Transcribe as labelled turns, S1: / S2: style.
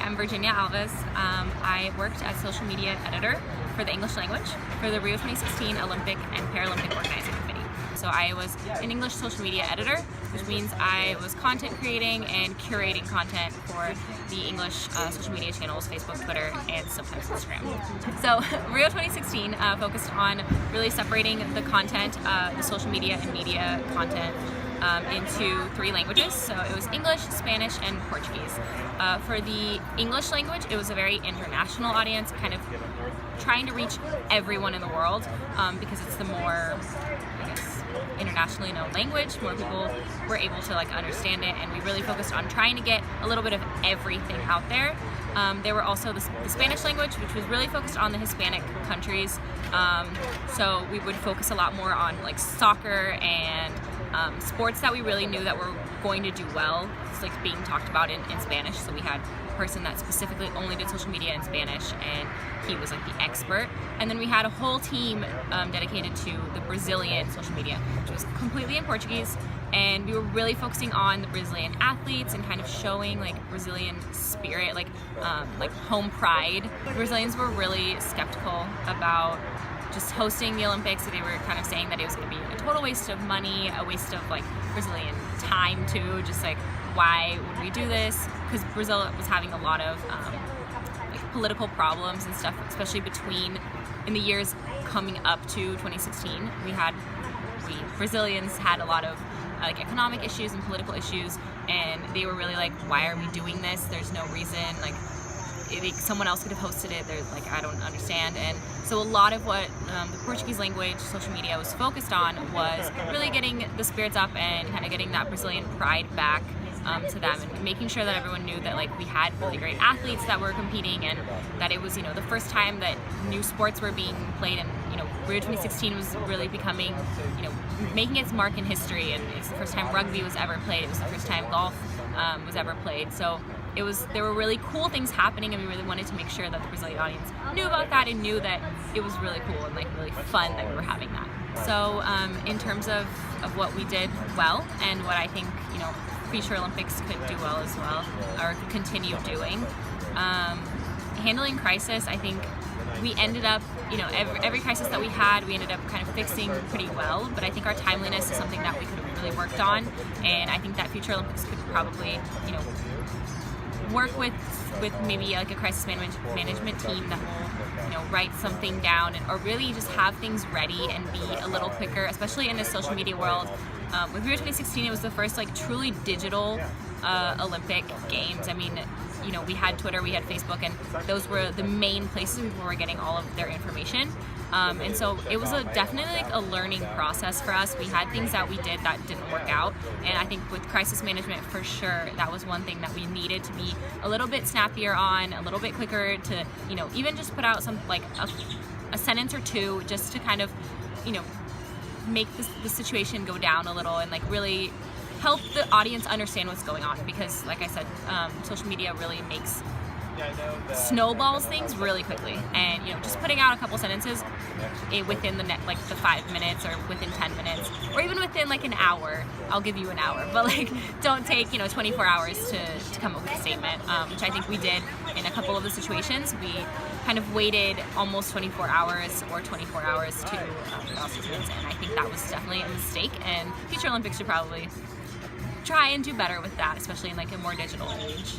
S1: I'm Virginia Alves. I worked as social media editor for the English language for the Rio 2016 Olympic and Paralympic Organizing Committee. So I was an English social media editor, which means I was content creating and curating content for the English social media channels, Facebook, Twitter, and sometimes Instagram. So Rio 2016 focused on really separating the content, the social media and media content into 3 languages. So it was English, Spanish, and Portuguese. For the English language, it was a very international audience, kind of trying to reach everyone in the world because it's the more, I guess, internationally known language. More people were able to understand it, and we really focused on trying to get a little bit of everything out there. There were also the Spanish language, which was really focused on the Hispanic countries. So we would focus a lot more on soccer and sports that we really knew that were going to do well. It's being talked about in Spanish. So we had a person that specifically only did social media in Spanish, and he was the expert. And then we had a whole team dedicated to the Brazilian social media, which was completely in Portuguese. And we were really focusing on the Brazilian athletes and kind of showing Brazilian spirit, home pride. The Brazilians were really skeptical about just hosting the Olympics. So they were kind of saying that it was going to be a total waste of money, a waste of Brazilian time too. Just why would we do this? Because Brazil was having a lot of political problems and stuff, especially in the years coming up to 2016. We Brazilians had a lot of economic issues and political issues, and they were really why are we doing this? There's no reason. Someone else could have hosted it. There's I don't understand. And so a lot of what the Portuguese language social media was focused on was really getting the spirits up and kind of getting that Brazilian pride back to them, and making sure that everyone knew that we had really great athletes that were competing, and that it was the first time that new sports were being played, and Rio 2016 was really becoming making its mark in history, and it's the first time rugby was ever played. It was the first time golf was ever played. So there were really cool things happening, and we really wanted to make sure that the Brazilian audience knew about that and knew that it was really cool and really fun that we were having that. So in terms of what we did well, and what I think future Olympics could do well as well, or could continue doing, handling crisis, I think we ended up, every crisis that we had, we ended up kind of fixing pretty well. But I think our timeliness is something that we could have really worked on, and I think that future Olympics could probably, work with maybe a crisis management team that will write something down, or really just have things ready and be a little quicker, especially in this social media world. With Rio 2016, it was the first truly digital Olympic Games. I mean, we had Twitter, we had Facebook, and those were the main places people were getting all of their information. And so it was definitely a learning process for us. We had things that we did that didn't work out, and I think with crisis management, for sure, that was one thing that we needed to be a little bit snappier on, a little bit quicker to, even just put out some a sentence or two, just to kind of, make the situation go down a little, and really help the audience understand what's going on. Because like I said, social media really snowballs things really quickly, and just putting out a couple sentences within the 5 minutes, or within 10 minutes, or even within an hour. I'll give you an hour, but don't take 24 hours to come up with a statement, which I think we did in a couple of the situations. We kind of waited almost 24 hours or 24 hours to put out statements, and I think that was definitely a mistake, and future Olympics should probably try and do better with that, especially in a more digital age.